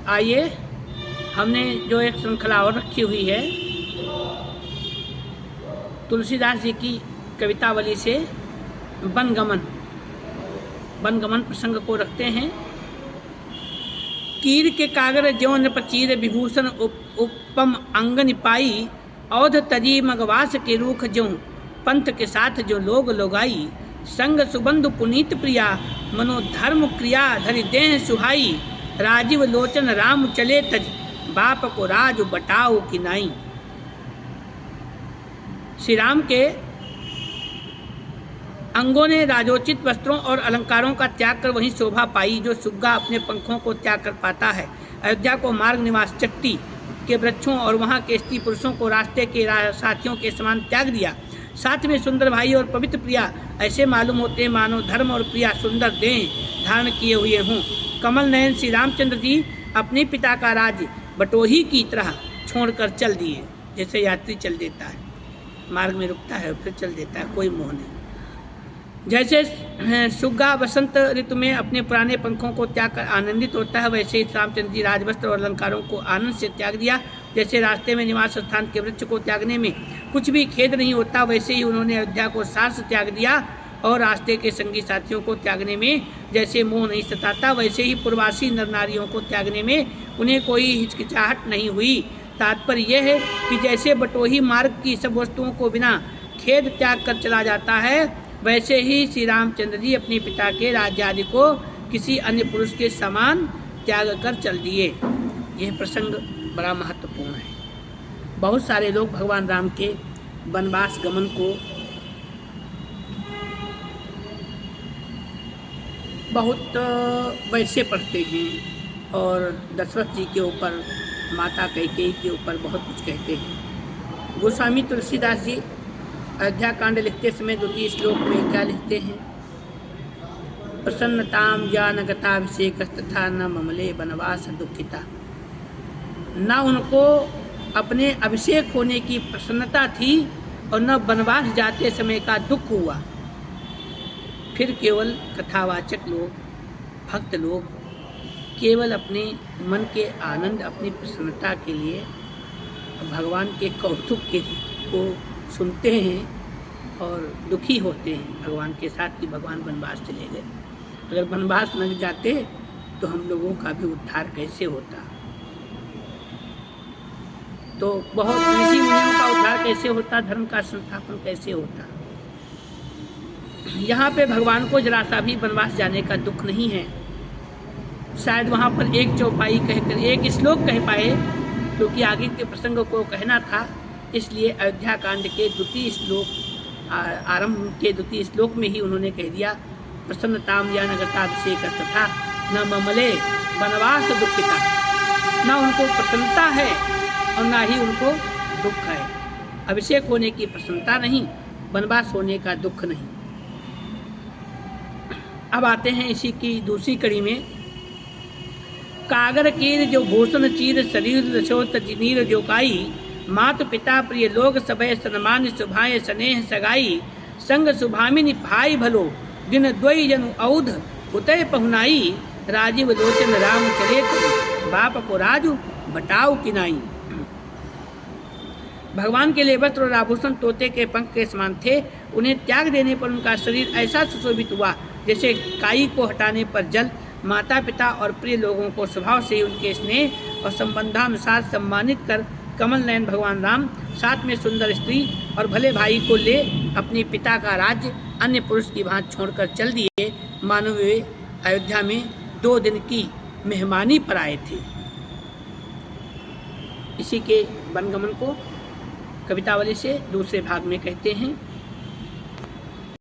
आइए, हमने जो एक श्रृंखला और रखी हुई है तुलसीदास जी की कवितावली से वनगमन प्रसंग को रखते हैं। कीर के कागर ज्यों नृपचीर विभूषण उपम अंग निपाई, औध तजी मगवास के रूख ज्यों पंथ के साथ जो लोग लोगाई, संग सुबंधु पुनीत प्रिया मनोधर्म क्रिया धरि देह सुहाई, राजीव लोचन राम चले तज बाप को राज बटाओ की नाई। श्री राम के अंगों ने राजोचित वस्त्रों और अलंकारों का त्याग कर वहीं शोभा पाई जो सुग्गा अपने पंखों को त्याग कर पाता है। अयोध्या को मार्ग निवास चट्टी के वृक्षों और वहाँ के स्त्री पुरुषों को रास्ते के साथियों के समान त्याग दिया। साथ में सुंदर भाई और पवित्र प्रिया ऐसे मालूम होते हैं मानो धर्म और प्रिया सुंदर देह धारण किए हुए हों। कमल नयन श्री रामचंद्र जी अपने पिता का राज बटोही की तरह छोड़कर चल दिए। जैसे यात्री चल देता है, मार्ग में रुकता है फिर चल देता है, कोई मोह नहीं। जैसे सुग्गा वसंत ऋतु में अपने पुराने पंखों को त्याग कर आनंदित होता है, वैसे ही रामचंद्र जी राजवस्त्र और अलंकारों को आनंद से त्याग दिया। जैसे रास्ते में निवास स्थान के वृक्ष को त्यागने में कुछ भी खेद नहीं होता, वैसे ही उन्होंने अयोध्या को सास त्याग दिया। और रास्ते के संगी साथियों को त्यागने में जैसे मोह नहीं सताता, वैसे ही पूर्वासी नर नारियों को त्यागने में उन्हें कोई हिचकिचाहट नहीं हुई। तात्पर्य यह है कि जैसे बटोही मार्ग की सब वस्तुओं को बिना खेद त्याग कर चला जाता है, वैसे ही श्री रामचंद्र जी अपने पिता के राज्य आदि को किसी अन्य पुरुष के समान त्याग कर चल दिए। यह प्रसंग बड़ा महत्वपूर्ण है। बहुत सारे लोग भगवान राम के वनवास गमन को बहुत वैसे पढ़ते हैं और दशरथ जी के ऊपर, माता कैकेयी के ऊपर बहुत कुछ कहते हैं। गोस्वामी तुलसीदास जी अयोध्या कांड लिखते समय द्वितीय श्लोक में क्या लिखते हैं? प्रसन्नताम जानगताभिषेक तथा न ममले वनवास दुखिता। न उनको अपने अभिषेक होने की प्रसन्नता थी और न वनवास जाते समय का दुख हुआ। फिर केवल कथावाचक लोग, भक्त लोग केवल अपने मन के आनंद, अपनी प्रसन्नता के लिए भगवान के कौतुक को सुनते हैं और दुखी होते हैं भगवान के साथ कि भगवान वनवास चले गए। अगर वनवास न जाते तो हम लोगों का भी उद्धार कैसे होता? तो बहुत ऋषि मुनियों का उद्धार कैसे होता? धर्म का संस्थापन कैसे होता? यहाँ पे भगवान को जरा सा भी वनवास जाने का दुख नहीं है। शायद वहाँ पर एक चौपाई कहकर एक श्लोक कह पाए, क्योंकि आगे के प्रसंग को कहना था। इसलिए अयोध्या कांड के द्वितीय श्लोक आरंभ के द्वितीय श्लोक में ही उन्होंने कह दिया, प्रसन्नताम या नगताभिषेक तथा न ममले वनवास दुखिता। न उनको प्रसन्नता है और ना ही उनको दुख है। अभिषेक होने की प्रसन्नता नहीं, वनवास होने का दुख नहीं। अब आते हैं इसी की दूसरी कड़ी में। कागर कीर जो भूषण चीर शरीर दशोत जिनीर जोकाई, मात पिता प्रिय लोग सबय सन्मान सुभाए स्नेह सगाई, संग सुभामिनी भाई भलो दिन द्वय जनु औध उतय पहुनाई, राजीव लोचन राम चले बाप को राजू बटाओ किनाई। भगवान के लिए वस्त्र और आभूषण तोते के पंख के समान थे। उन्हें त्याग देने पर उनका शरीर ऐसा सुशोभित हुआ जैसे काई को हटाने पर जल। माता पिता और प्रिय लोगों को स्वभाव से ही उनके स्नेह और संबंधानुसार सम्मानित कर कमल नयन भगवान राम साथ में सुंदर स्त्री और भले भाई को ले अपने पिता का राज्य अन्य पुरुष की भांति छोड़कर चल दिए, मानो वे अयोध्या में 2 दिन की मेहमानी पर आए थे। इसी के वनगमन को कवितावली से दूसरे भाग में कहते हैं।